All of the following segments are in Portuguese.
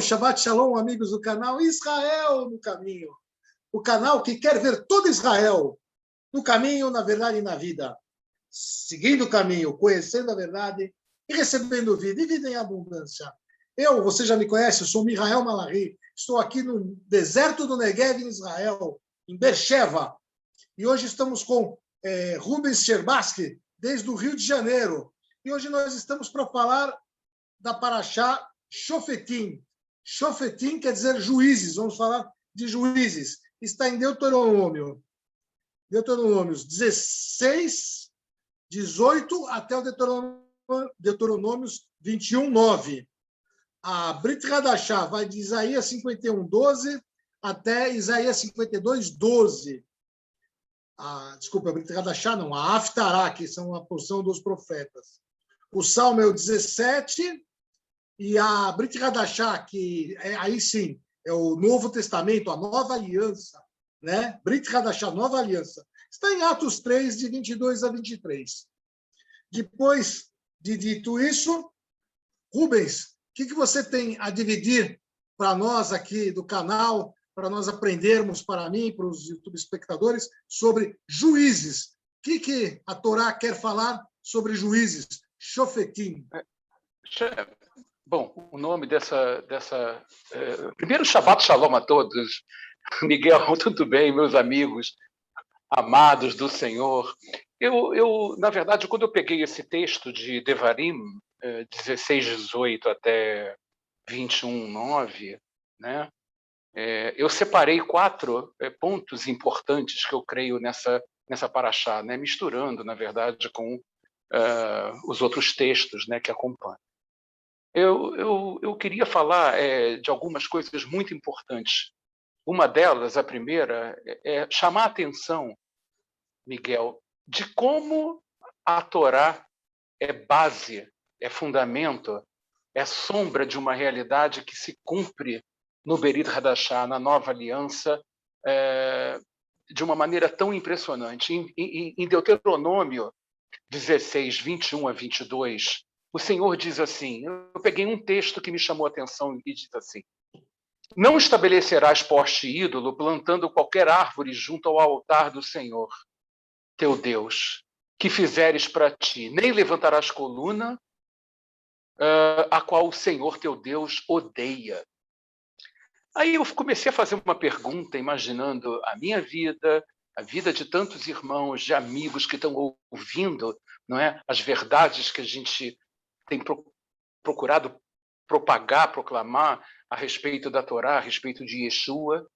Shabbat Shalom, amigos do canal Israel no Caminho. O canal que quer ver todo Israel no caminho, na verdade e na vida. Seguindo o caminho, conhecendo a verdade e recebendo vida, e vida em abundância. Você já me conhece, eu sou Mihael Malachi, estou aqui no deserto do Negev, em Israel, em Beersheba. E hoje estamos com Rubens Scherbatsky, desde o Rio de Janeiro. E hoje nós estamos para falar da Parashá Shofetim. Shofetim quer dizer juízes, vamos falar de juízes. Está em Deuteronômios 16, 18 até o Deuteronômios 21, 9. A Brit Hadashah vai de Isaías 51, 12 até Isaías 52, 12. Desculpa, a Brit Hadashah não, a Haftará, que são a porção dos profetas. O Salmo é o 17 e a Brit Hadashah, que aí sim é o Novo Testamento, a Nova Aliança, né? Brit Hadashah, Nova Aliança, está em Atos 3, de 22 a 23. Depois de dito isso, Rubens, o que você tem a dividir para nós aqui do canal, para nós aprendermos, para mim, para os YouTube espectadores, sobre juízes? O que a Torá quer falar sobre juízes? Shofetim. Bom, o nome dessa primeiro, Shabbat Shalom a todos. Miguel, tudo bem, meus amigos amados do Senhor? Na verdade, quando eu peguei esse texto de Devarim, 16, 18 até 21, 9, né? Eu separei 4 pontos importantes que eu creio nessa parashá, né? Misturando, na verdade, com os outros textos, né, que acompanham. Eu queria falar de algumas coisas muito importantes. Uma delas, a primeira, é chamar a atenção, Miguel, de como a Torá é base, é fundamento, é sombra de uma realidade que se cumpre no Berit Hadashah, na Nova Aliança, de uma maneira tão impressionante. Em Deuteronômio 16, 21 a 22, o Senhor diz assim, eu peguei um texto que me chamou a atenção e diz assim: não estabelecerás poste ídolo plantando qualquer árvore junto ao altar do Senhor, teu Deus, que fizeres para ti, nem levantarás coluna, a qual o Senhor teu Deus odeia. Aí eu comecei a fazer uma pergunta, imaginando a minha vida, a vida de tantos irmãos, de amigos que estão ouvindo, não é, as verdades que a gente tem procurado propagar, proclamar a respeito da Torá, a respeito de Yeshua.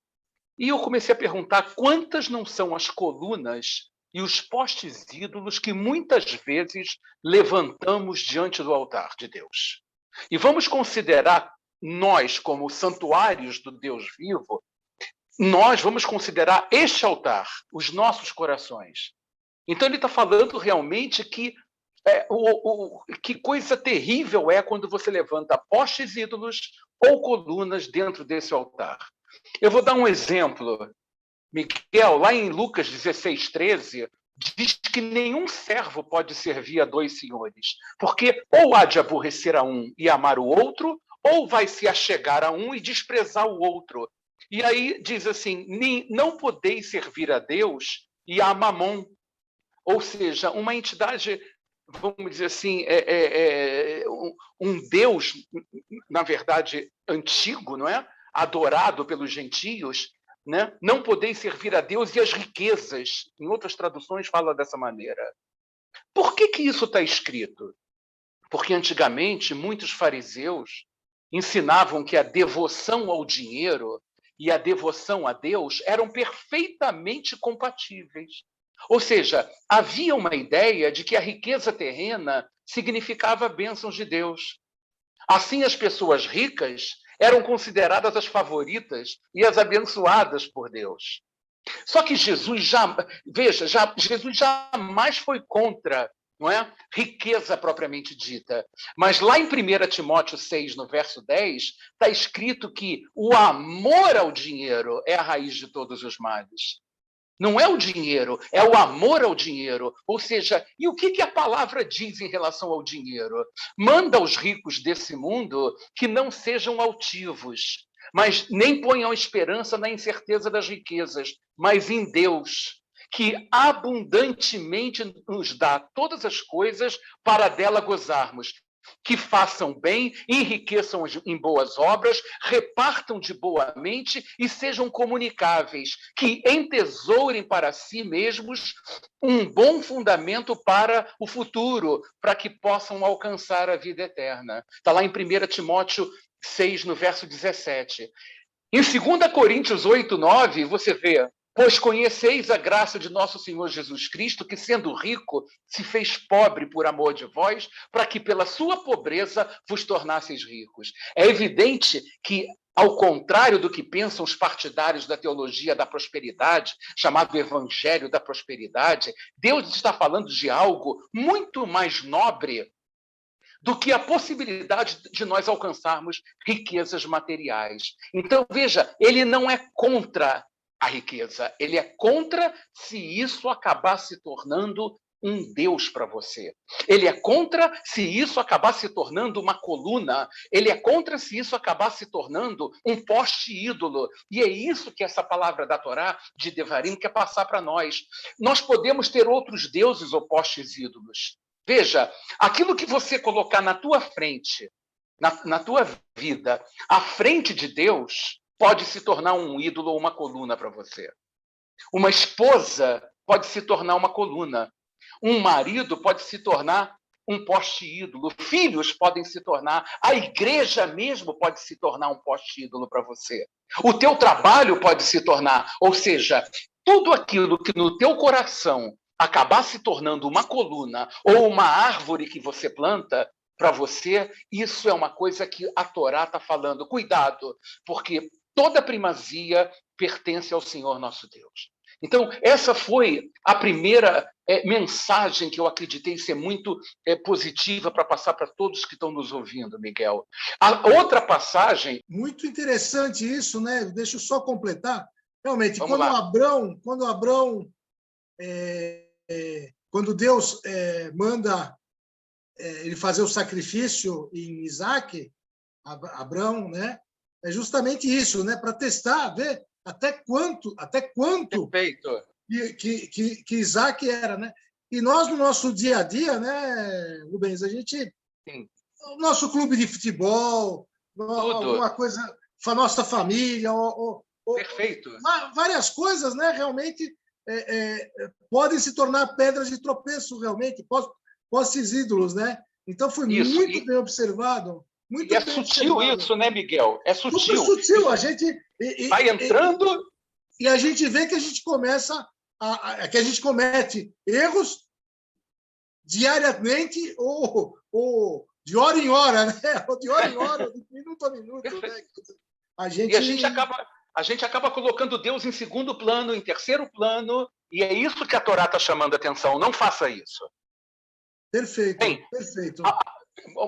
E eu comecei a perguntar quantas não são as colunas e os postes ídolos que muitas vezes levantamos diante do altar de Deus. E vamos considerar nós como santuários do Deus vivo, nós vamos considerar este altar, os nossos corações. Então ele está falando realmente que que coisa terrível é quando você levanta postes ídolos ou colunas dentro desse altar. Eu vou dar um exemplo. Miguel, lá em Lucas 16, 13, diz que nenhum servo pode servir a 2 senhores, porque ou há de aborrecer a um e amar o outro, ou vai se achegar a um e desprezar o outro. E aí diz assim, não podeis servir a Deus e a Mamon, ou seja, uma entidade, vamos dizer assim, um Deus, na verdade, antigo, não é? Adorado pelos gentios, né? Não podeis servir a Deus e as riquezas. Em outras traduções fala dessa maneira. Por que isso está escrito? Porque antigamente muitos fariseus ensinavam que a devoção ao dinheiro e a devoção a Deus eram perfeitamente compatíveis. Ou seja, havia uma ideia de que a riqueza terrena significava bênçãos de Deus. Assim, as pessoas ricas eram consideradas as favoritas e as abençoadas por Deus. Só que Jesus Jesus jamais foi contra, não é? Riqueza propriamente dita. Mas lá em 1 Timóteo 6, no verso 10, está escrito que o amor ao dinheiro é a raiz de todos os males. Não é o dinheiro, é o amor ao dinheiro. Ou seja, e o que a palavra diz em relação ao dinheiro? Manda aos ricos desse mundo que não sejam altivos, mas nem ponham esperança na incerteza das riquezas, mas em Deus, que abundantemente nos dá todas as coisas para dela gozarmos. Que façam bem, enriqueçam em boas obras, repartam de boa mente e sejam comunicáveis, que entesourem para si mesmos um bom fundamento para o futuro, para que possam alcançar a vida eterna. Está lá em 1 Timóteo 6, no verso 17. Em 2 Coríntios 8, 9, você vê: pois conheceis a graça de nosso Senhor Jesus Cristo, que sendo rico, se fez pobre por amor de vós, para que pela sua pobreza vos tornasseis ricos. É evidente que, ao contrário do que pensam os partidários da teologia da prosperidade, chamado Evangelho da Prosperidade, Deus está falando de algo muito mais nobre do que a possibilidade de nós alcançarmos riquezas materiais. Então, veja, ele não é contra a riqueza, ele é contra se isso acabar se tornando um Deus para você. Ele é contra se isso acabar se tornando uma coluna. Ele é contra se isso acabar se tornando um poste ídolo. E é isso que essa palavra da Torá, de Devarim, quer passar para nós. Nós podemos ter outros deuses ou postes ídolos. Veja, aquilo que você colocar na tua frente, na tua vida, à frente de Deus, pode se tornar um ídolo ou uma coluna para você. Uma esposa pode se tornar uma coluna. Um marido pode se tornar um poste ídolo. Filhos podem se tornar. A igreja mesmo pode se tornar um poste ídolo para você. O teu trabalho pode se tornar. Ou seja, tudo aquilo que no teu coração acabar se tornando uma coluna ou uma árvore que você planta para você, isso é uma coisa que a Torá está falando. Cuidado, porque toda primazia pertence ao Senhor nosso Deus. Então, essa foi a primeira mensagem que eu acreditei ser muito positiva para passar para todos que estão nos ouvindo, Miguel. A outra passagem... Muito interessante isso, né? Deixa eu só completar. Realmente, Vamos quando Abrão quando Deus manda ele fazer o sacrifício em Isaac, Abrão, né? É justamente isso, né? Para testar, ver até quanto Perfeito. que Isaac era, né? E nós, no nosso dia a dia, né, Rubens, a gente... Sim. O nosso clube de futebol, alguma coisa, a nossa família, Perfeito. Várias coisas, né, realmente podem se tornar pedras de tropeço, realmente, postes ídolos, né? Então, foi muito bem observado. Muito e é sutil isso, né, Miguel? É sutil. Super sutil. A gente... vai entrando... E a gente vê que a gente começa... que a gente comete erros diariamente ou de hora em hora, né? Ou de hora em hora, de minuto a minuto. Né? E a gente acaba colocando Deus em segundo plano, em terceiro plano, e é isso que a Torá está chamando a atenção. Não faça isso. Perfeito, perfeito.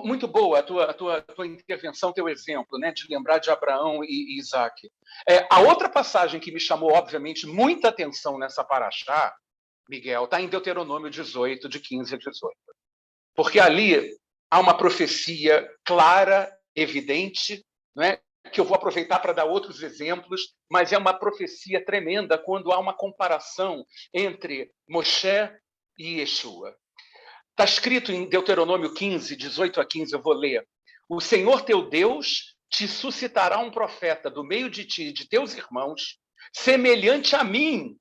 Muito boa a tua intervenção, teu exemplo, né, de lembrar de Abraão e Isaac. A outra passagem que me chamou, obviamente, muita atenção nessa paraxá, Miguel, está em Deuteronômio 18, de 15 a 18. Porque ali há uma profecia clara, evidente, né, que eu vou aproveitar para dar outros exemplos, mas é uma profecia tremenda quando há uma comparação entre Moshe e Yeshua. Está escrito em Deuteronômio 15, 18 a 15, eu vou ler. O Senhor teu Deus te suscitará um profeta do meio de ti e de teus irmãos, semelhante a mim,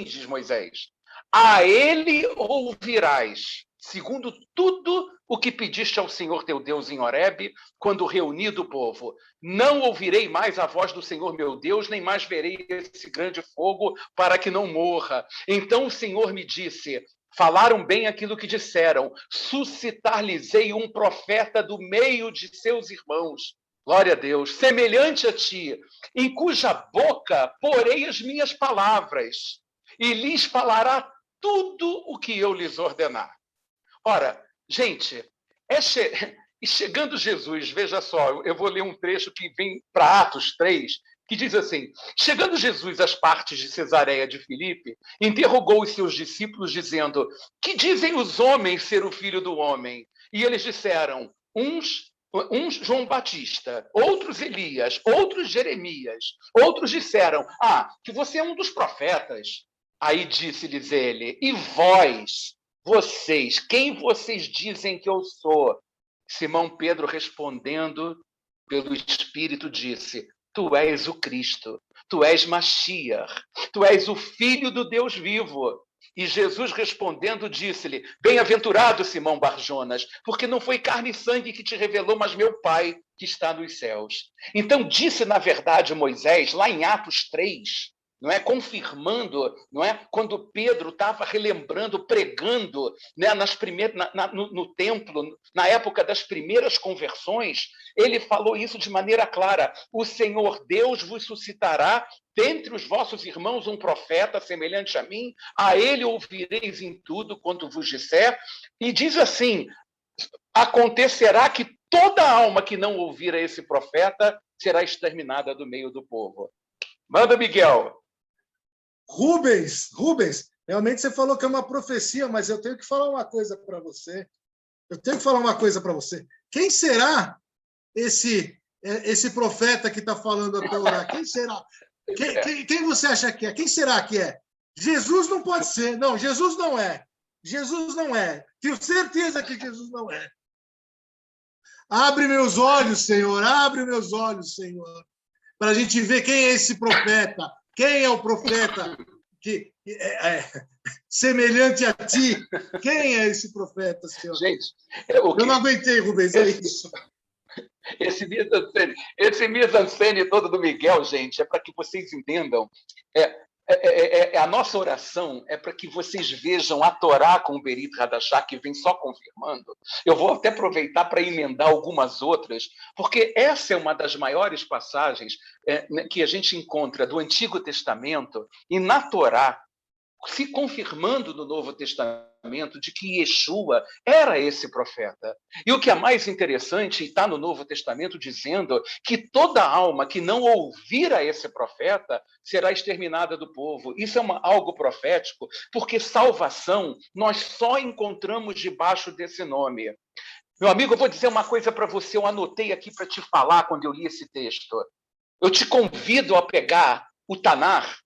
diz Moisés. A ele ouvirás, segundo tudo o que pediste ao Senhor teu Deus em Horebe, quando reunido o povo. Não ouvirei mais a voz do Senhor meu Deus, nem mais verei esse grande fogo, para que não morra. Então o Senhor me disse... Falaram bem aquilo que disseram. Suscitar-lhes-ei um profeta do meio de seus irmãos. Glória a Deus. Semelhante a ti, em cuja boca porei as minhas palavras, e lhes falará tudo o que eu lhes ordenar. Ora, gente, e chegando Jesus, veja só, eu vou ler um trecho que vem para Atos 3, que diz assim: chegando Jesus às partes de Cesareia de Filipe, interrogou os seus discípulos, dizendo: que dizem os homens ser o filho do homem? E eles disseram: uns João Batista, outros Elias, outros Jeremias, outros disseram: que você é um dos profetas. Aí disse-lhes ele: e vós, vocês, quem vocês dizem que eu sou? Simão Pedro, respondendo pelo Espírito, disse: tu és o Cristo, tu és Mashiach, tu és o Filho do Deus vivo. E Jesus, respondendo, disse-lhe: bem-aventurado, Simão Barjonas, porque não foi carne e sangue que te revelou, mas meu Pai que está nos céus. Então disse, na verdade, Moisés, lá em Atos 3, não é, confirmando, não é, quando Pedro estava relembrando, pregando, né, no templo, na época das primeiras conversões, ele falou isso de maneira clara: o Senhor Deus vos suscitará dentre os vossos irmãos um profeta semelhante a mim, a ele ouvireis em tudo quanto vos disser. E diz assim: acontecerá que toda alma que não ouvir a esse profeta será exterminada do meio do povo. Manda, Miguel. Rubens, realmente você falou que é uma profecia, mas eu tenho que falar uma coisa para você. Quem será esse profeta que está falando a Torá? Quem será? Quem você acha que é? Quem será que é? Jesus não pode ser. Não, Jesus não é. Tenho certeza que Jesus não é. Abre meus olhos, Senhor, para a gente ver quem é esse profeta. Quem é o profeta que é semelhante a ti? Quem é esse profeta, Senhor? Gente, eu não aguentei, Rubens, é isso. Esse mise-en-scène todo do Miguel, gente, é para que vocês entendam. A nossa oração é para que vocês vejam a Torá com o Berit Hadashah, que vem só confirmando. Eu vou até aproveitar para emendar algumas outras, porque essa é uma das maiores passagens que a gente encontra do Antigo Testamento, e na Torá, se confirmando no Novo Testamento de que Yeshua era esse profeta. E o que é mais interessante, está no Novo Testamento dizendo que toda alma que não ouvir a esse profeta será exterminada do povo. Isso é algo profético, porque salvação nós só encontramos debaixo desse nome. Meu amigo, eu vou dizer uma coisa para você, eu anotei aqui para te falar quando eu li esse texto. Eu te convido a pegar o Tanar.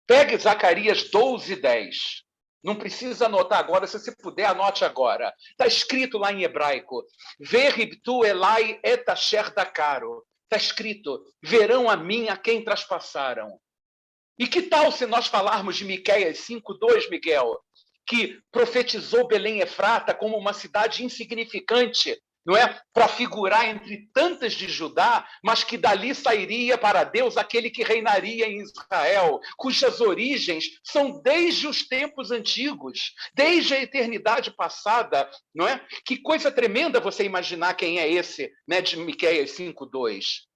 Pegue Zacarias 12:10. Não precisa anotar agora, se você puder, anote agora. Está escrito lá em hebraico: Veribtu elai et asher dakaro. Está escrito: verão a mim a quem traspassaram. E que tal se nós falarmos de Miqueias 5:2, Miguel, que profetizou Belém Efrata como uma cidade insignificante, não é? Para figurar entre tantas de Judá, mas que dali sairia para Deus aquele que reinaria em Israel, cujas origens são desde os tempos antigos, desde a eternidade passada, não é? Que coisa tremenda você imaginar quem é esse, né, de Miqueias 5:2.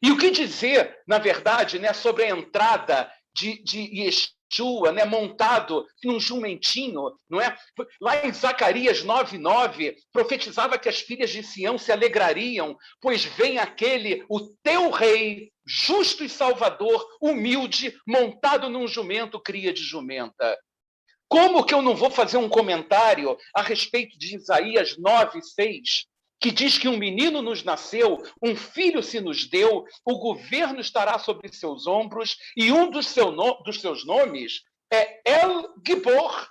E o que dizer, na verdade, né, sobre a entrada de Yeshua, né, montado num jumentinho, não é? Lá em Zacarias 9:9, profetizava que as filhas de Sião se alegrariam, pois vem aquele, o teu rei, justo e salvador, humilde, montado num jumento, cria de jumenta. Como que eu não vou fazer um comentário a respeito de Isaías 9:6, que diz que um menino nos nasceu, um filho se nos deu, o governo estará sobre seus ombros, e um dos seus nomes é El Gibor,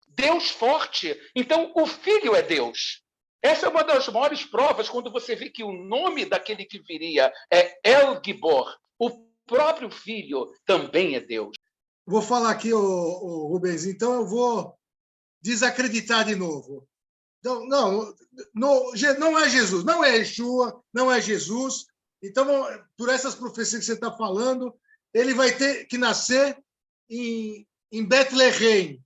Deus forte. Então, o filho é Deus. Essa é uma das maiores provas, quando você vê que o nome daquele que viria é El Gibor. O próprio filho também é Deus. Vou falar aqui, Rubens, então eu vou desacreditar de novo. Não é Jesus, não é Yeshua, não é Jesus. Então, por essas profecias que você está falando, ele vai ter que nascer em Betlehem.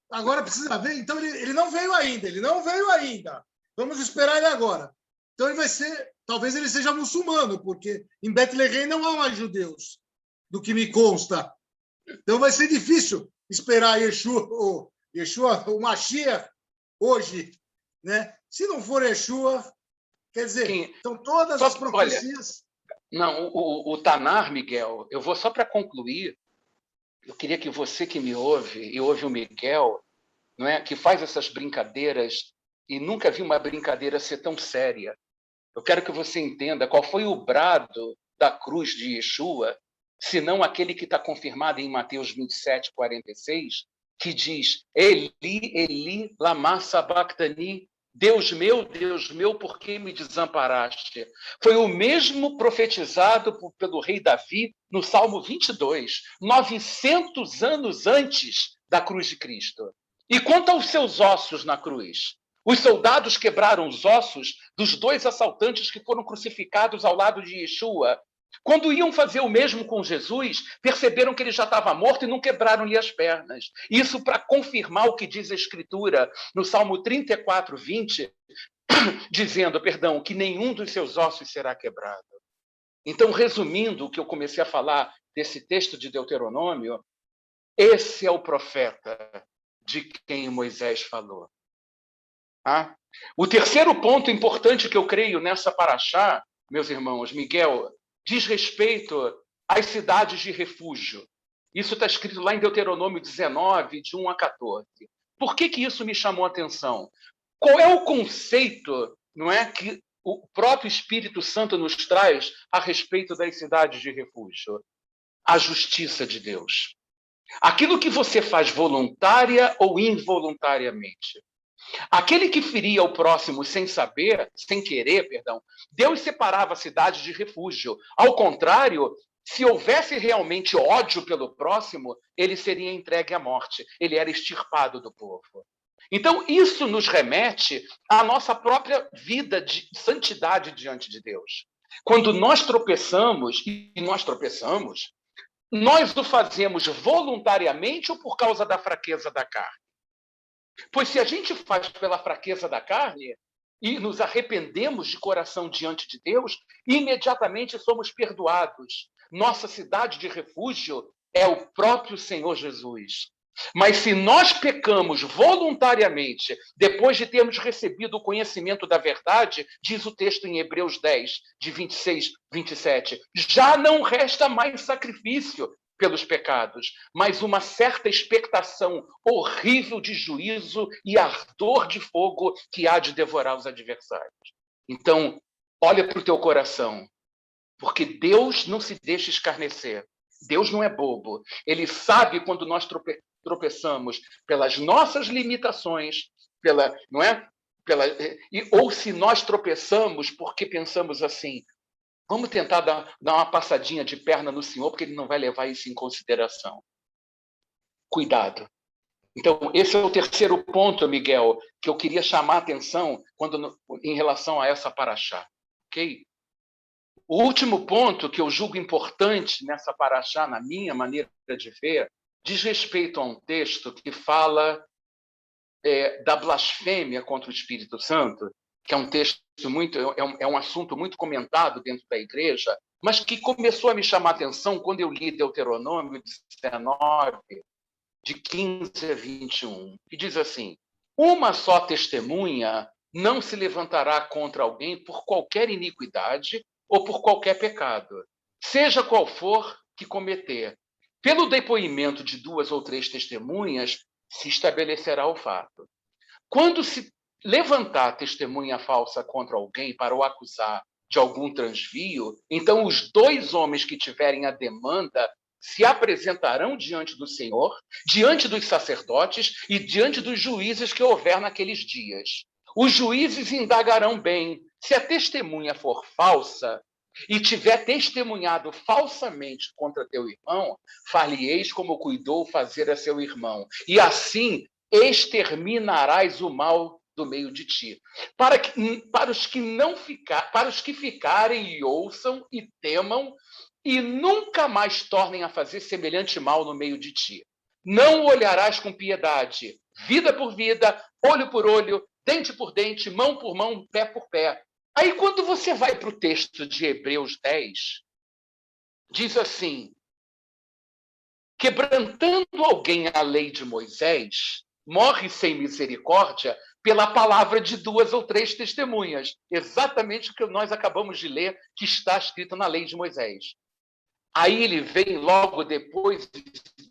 Agora precisa ver. Então, ele não veio ainda. Vamos esperar ele agora. Então, ele vai ser, talvez ele seja muçulmano, porque em Betlehem não há mais judeus, do que me consta. Então, vai ser difícil esperar Yeshua, o Mashiach, hoje, né? Se não for Yeshua, quer dizer, então todas as profecias... Não, o Tanar, Miguel, eu vou só para concluir. Eu queria que você que me ouve, e ouve o Miguel, não é, que faz essas brincadeiras, e nunca vi uma brincadeira ser tão séria. Eu quero que você entenda qual foi o brado da cruz de Yeshua, senão aquele que está confirmado em Mateus 27, 46, que diz: Eli, Eli, lama sabachthani, Deus meu, por que me desamparaste? Foi o mesmo profetizado pelo rei Davi no Salmo 22, 900 anos antes da cruz de Cristo. E quanto aos seus ossos na cruz? Os soldados quebraram os ossos dos 2 assaltantes que foram crucificados ao lado de Yeshua. Quando iam fazer o mesmo com Jesus, perceberam que ele já estava morto e não quebraram-lhe as pernas. Isso para confirmar o que diz a Escritura no Salmo 34, 20, dizendo, que nenhum dos seus ossos será quebrado. Então, resumindo o que eu comecei a falar desse texto de Deuteronômio, esse é o profeta de quem Moisés falou. Ah? O terceiro ponto importante que eu creio nessa paraxá, meus irmãos, Miguel, diz respeito às cidades de refúgio. Isso está escrito lá em Deuteronômio 19, de 1 a 14. Por que isso me chamou a atenção? Qual é o conceito, não é, que o próprio Espírito Santo nos traz a respeito das cidades de refúgio? A justiça de Deus. Aquilo que você faz voluntária ou involuntariamente. Aquele que feria o próximo sem querer, Deus separava a cidade de refúgio. Ao contrário, se houvesse realmente ódio pelo próximo, ele seria entregue à morte. Ele era extirpado do povo. Então, isso nos remete à nossa própria vida de santidade diante de Deus. Quando nós tropeçamos, nós o fazemos voluntariamente ou por causa da fraqueza da carne? Pois se a gente faz pela fraqueza da carne e nos arrependemos de coração diante de Deus, imediatamente somos perdoados. Nossa cidade de refúgio é o próprio Senhor Jesus. Mas se nós pecamos voluntariamente, depois de termos recebido o conhecimento da verdade, diz o texto em Hebreus 10, de 26, 27, já não resta mais sacrifício pelos pecados, mas uma certa expectação horrível de juízo e ardor de fogo que há de devorar os adversários. Então, olha para o teu coração, porque Deus não se deixa escarnecer. Deus não é bobo. Ele sabe quando nós tropeçamos pelas nossas limitações, ou se nós tropeçamos porque pensamos assim, vamos tentar dar uma passadinha de perna no Senhor, porque ele não vai levar isso em consideração. Cuidado. Então, esse é o terceiro ponto, Miguel, que eu queria chamar a atenção em relação a essa paraxá. Ok? O último ponto que eu julgo importante nessa paraxá, na minha maneira de ver, diz respeito a um texto que fala da blasfêmia contra o Espírito Santo, que é um texto um assunto muito comentado dentro da igreja, mas que começou a me chamar a atenção quando eu li Deuteronômio 19, de 15 a 21, que diz assim: uma só testemunha não se levantará contra alguém por qualquer iniquidade ou por qualquer pecado, seja qual for que cometer. Pelo depoimento de 2 ou 3 testemunhas, se estabelecerá o fato. Quando se levantar testemunha falsa contra alguém para o acusar de algum transvio, então os 2 homens que tiverem a demanda se apresentarão diante do Senhor, diante dos sacerdotes e diante dos juízes que houver naqueles dias. Os juízes indagarão bem. Se a testemunha for falsa e tiver testemunhado falsamente contra teu irmão, far-lhe-eis como cuidou fazer a seu irmão. E assim exterminarás o mal do meio de ti. Para os que ficarem e ouçam e temam, e nunca mais tornem a fazer semelhante mal no meio de ti. Não olharás com piedade, vida por vida, olho por olho, dente por dente, mão por mão, pé por pé. Aí, quando você vai para o texto de Hebreus 10, diz assim: quebrantando alguém a lei de Moisés, morre sem misericórdia pela palavra de 2 ou 3 testemunhas. Exatamente o que nós acabamos de ler, que está escrito na lei de Moisés. Aí ele vem logo depois e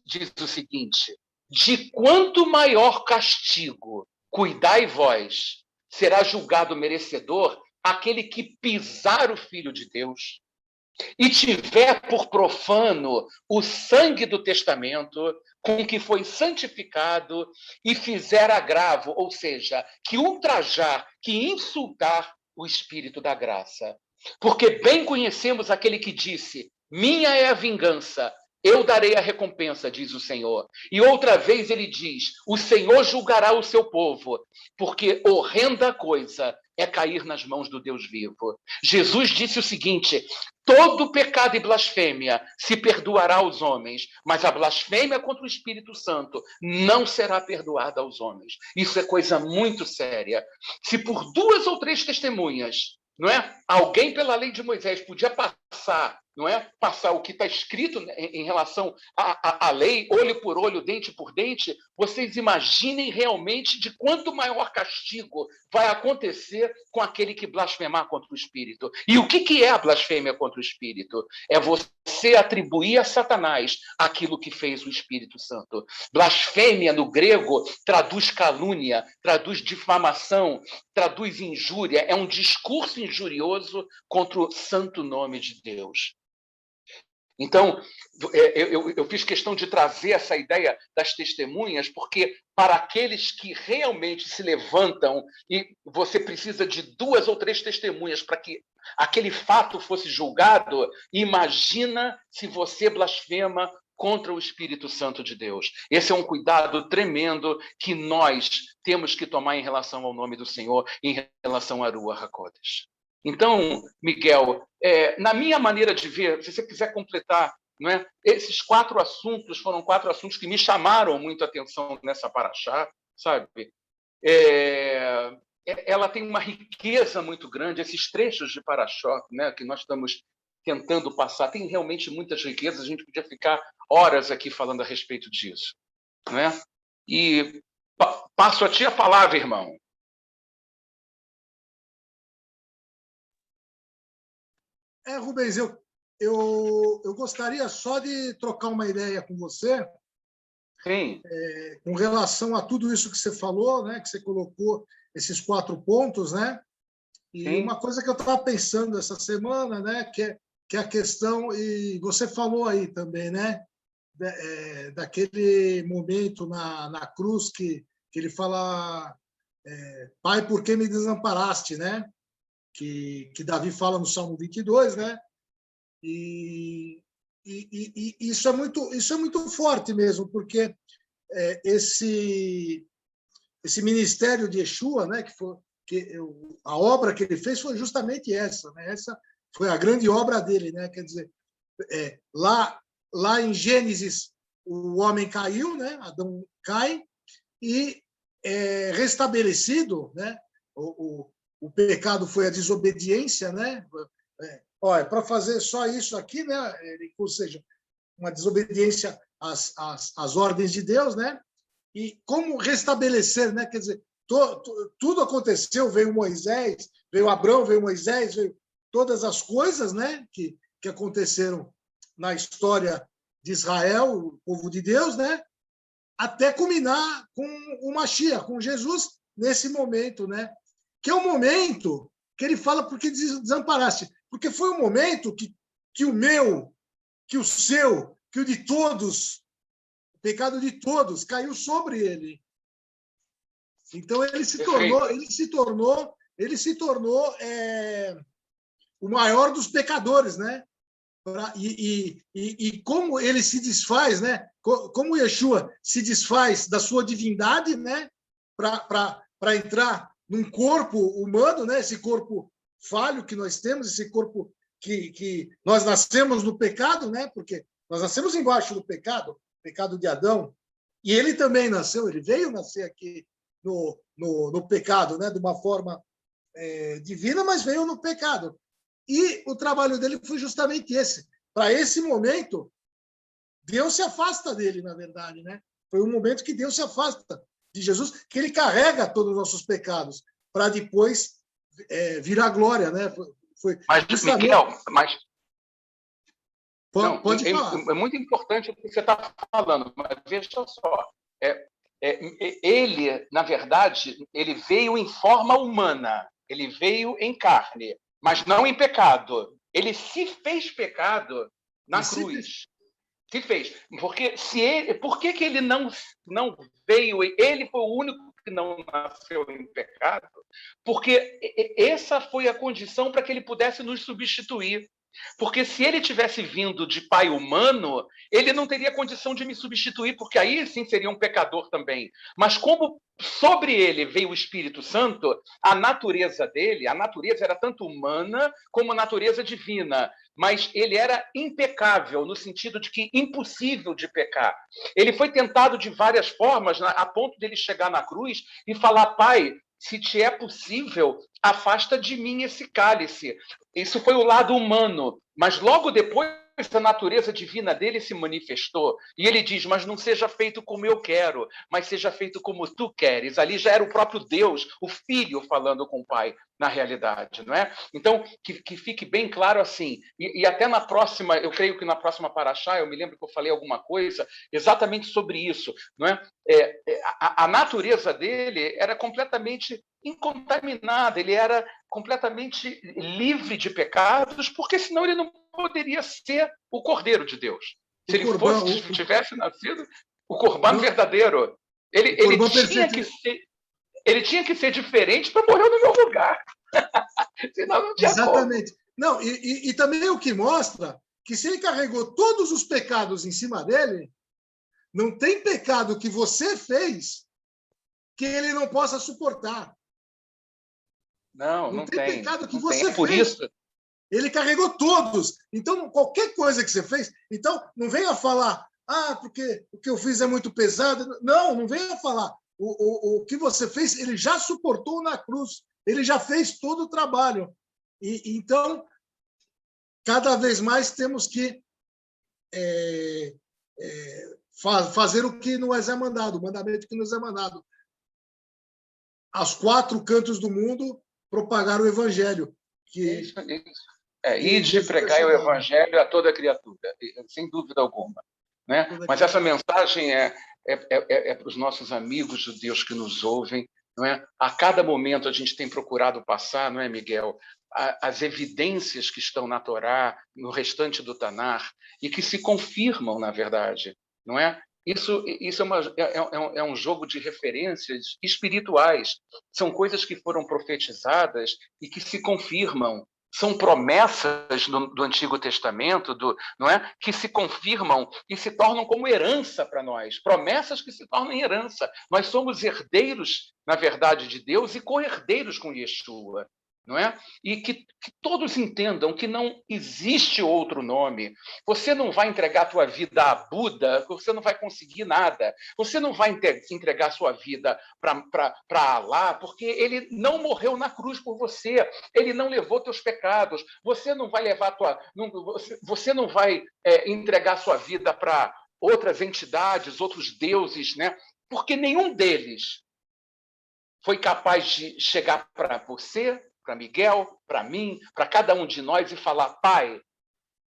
diz o seguinte: de quanto maior castigo cuidai vós, será julgado merecedor aquele que pisar o Filho de Deus e tiver por profano o sangue do testamento com que foi santificado e fizer agravo, ou seja, que ultrajar, que insultar o Espírito da graça. Porque bem conhecemos aquele que disse: minha é a vingança, eu darei a recompensa, diz o Senhor. E outra vez ele diz: o Senhor julgará o seu povo, porque horrenda coisa é cair nas mãos do Deus vivo. Jesus disse o seguinte: todo pecado e blasfêmia se perdoará aos homens, mas a blasfêmia contra o Espírito Santo não será perdoada aos homens. Isso é coisa muito séria. Se por 2 ou 3 testemunhas, não é? Alguém pela lei de Moisés podia passar, não é? Passar o que está escrito em relação à lei, olho por olho, dente por dente. Vocês imaginem realmente de quanto maior castigo vai acontecer com aquele que blasfemar contra o Espírito. E o que é a blasfêmia contra o Espírito? É você atribuir a Satanás aquilo que fez o Espírito Santo. Blasfêmia, no grego, traduz calúnia, traduz difamação, traduz injúria. É um discurso injurioso contra o santo nome de Deus. Então, eu fiz questão de trazer essa ideia das testemunhas, porque para aqueles que realmente se levantam, e você precisa de 2 ou 3 testemunhas para que aquele fato fosse julgado, imagina se você blasfema contra o Espírito Santo de Deus. Esse é um cuidado tremendo que nós temos que tomar em relação ao nome do Senhor, em relação a Ruach HaKodesh. Então, Miguel, na minha maneira de ver, se você quiser completar, não é? Esses 4 assuntos foram 4 assuntos que me chamaram muito a atenção nessa paraxá, sabe? Ela tem uma riqueza muito grande, esses trechos de paraxá, né, que nós estamos tentando passar, tem realmente muitas riquezas, a gente podia ficar horas aqui falando a respeito disso, não é? E passo a ti a palavra, irmão. Rubens, eu gostaria só de trocar uma ideia com você. Sim. Com relação a tudo isso que você falou, né, que você colocou esses 4 pontos, né? E sim, uma coisa que eu estava pensando essa semana, né, que é a questão, e você falou aí também, né, daquele momento na cruz que ele fala: Pai, por que me desamparaste, né? Que Davi fala no Salmo 22, né? E isso é muito forte mesmo, porque esse ministério de Yeshua, né? A obra que ele fez foi justamente essa, né? Essa foi a grande obra dele, né? Quer dizer, lá em Gênesis o homem caiu, né? Adão cai e é restabelecido, né? O pecado foi a desobediência, né? Olha, para fazer só isso aqui, né? Ou seja, uma desobediência às ordens de Deus, né? E como restabelecer, né? Quer dizer, tudo aconteceu, veio Moisés, veio Abrão, veio Moisés, veio todas as coisas, né? Que aconteceram na história de Israel, o povo de Deus, né? Até culminar com o Mashiach, com Jesus, nesse momento, né? Que é o momento que ele fala porque desamparaste. Porque foi o momento que o meu, que o seu, que o de todos, o pecado de todos caiu sobre ele. Então ele se tornou o maior dos pecadores, né? E como ele se desfaz, né? Como Yeshua se desfaz da sua divindade, né? Para entrar num corpo humano, né? Esse corpo falho que nós temos, esse corpo que nós nascemos no pecado, né? Porque nós nascemos embaixo do pecado de Adão, e ele também nasceu, ele veio nascer aqui no pecado, né? De uma forma divina, mas veio no pecado. E o trabalho dele foi justamente esse. Para esse momento, Deus se afasta dele, na verdade, né? Foi um momento que Deus se afasta de Jesus, que ele carrega todos os nossos pecados para depois vir a glória, né? Mas, justamente... Miguel, pode falar. É muito importante o que você está falando, mas veja só. Ele, na verdade, ele veio em forma humana, ele veio em carne, mas não em pecado. Ele se fez pecado na cruz. Se fez. Porque por que ele não veio? Ele foi o único que não nasceu em pecado, porque essa foi a condição para que ele pudesse nos substituir. Porque se ele tivesse vindo de pai humano, ele não teria condição de me substituir, porque aí sim seria um pecador também. Mas como sobre ele veio o Espírito Santo, a natureza dele, a natureza era tanto humana como natureza divina, mas ele era impecável, no sentido de que impossível de pecar. Ele foi tentado de várias formas, a ponto de ele chegar na cruz e falar: Pai, se te é possível, afasta de mim esse cálice. Isso foi o lado humano, mas logo depois a natureza divina dele se manifestou. E ele diz: mas não seja feito como eu quero, mas seja feito como tu queres. Ali já era o próprio Deus, o Filho, falando com o Pai, na realidade, não é? Então, que fique bem claro assim. E até na próxima, eu creio que na próxima Paraxá, eu me lembro que eu falei alguma coisa exatamente sobre isso, não é? A natureza dele era completamente incontaminada, ele era completamente livre de pecados, porque senão ele não poderia ser o Cordeiro de Deus. Se ele tivesse nascido, o Corban verdadeiro, ele tinha que ser diferente para morrer no meu lugar. Senão não tinha Exatamente. Como. Não, e também o que mostra que se ele carregou todos os pecados em cima dele, não tem pecado que você fez que ele não possa suportar. Não tem pecado que você fez. Por isso. Ele carregou todos. Então, qualquer coisa que você fez... Então, não venha falar, porque o que eu fiz é muito pesado. Não venha falar. O que você fez, ele já suportou na cruz. Ele já fez todo o trabalho. Então, cada vez mais temos que fazer o que nos é mandado, o mandamento que nos é mandado. Aos 4 cantos do mundo, propagar o evangelho. Isso. Ide pregai o evangelho a toda criatura, sem dúvida alguma. Né? Mas essa mensagem é para os nossos amigos judeus que nos ouvem. Não é? A cada momento a gente tem procurado passar, não é, Miguel, as evidências que estão na Torá, no restante do Tanar, e que se confirmam, na verdade. Não é? Isso é um jogo de referências espirituais. São coisas que foram profetizadas e que se confirmam. São promessas do Antigo Testamento, não é? Que se confirmam e se tornam como herança para nós. Promessas que se tornam herança. Nós somos herdeiros, na verdade, de Deus e co-herdeiros com Yeshua. Não é? E que todos entendam que não existe outro nome. Você não vai entregar a tua vida a Buda, você não vai conseguir nada. Você não vai entregar a sua vida para Alá, porque ele não morreu na cruz por você. Ele não levou teus pecados. Você não vai levar você não vai entregar a sua vida para outras entidades, outros deuses, né? Porque nenhum deles foi capaz de chegar para você, para Miguel, para mim, para cada um de nós e falar: Pai,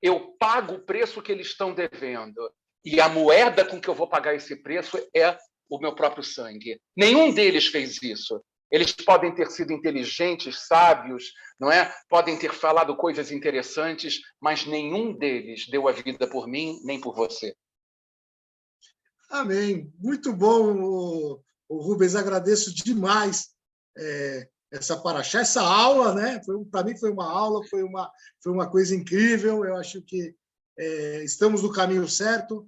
eu pago o preço que eles estão devendo e a moeda com que eu vou pagar esse preço é o meu próprio sangue. Nenhum deles fez isso. Eles podem ter sido inteligentes, sábios, não é? Podem ter falado coisas interessantes, mas nenhum deles deu a vida por mim nem por você. Amém. Muito bom, Rubens. Agradeço demais essa paraxá, essa aula, né? Para mim foi uma aula, foi uma coisa incrível. Eu acho que estamos no caminho certo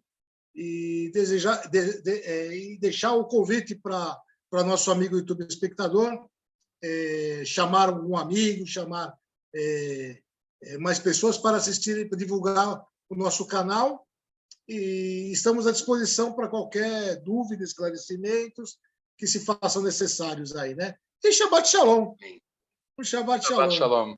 e e deixar o convite para nosso amigo YouTube espectador, chamar um amigo, chamar mais pessoas para assistirem, para divulgar o nosso canal. E estamos à disposição para qualquer dúvida, esclarecimentos que se façam necessários aí, né? E Shabbat Shalom. Shabbat Shalom.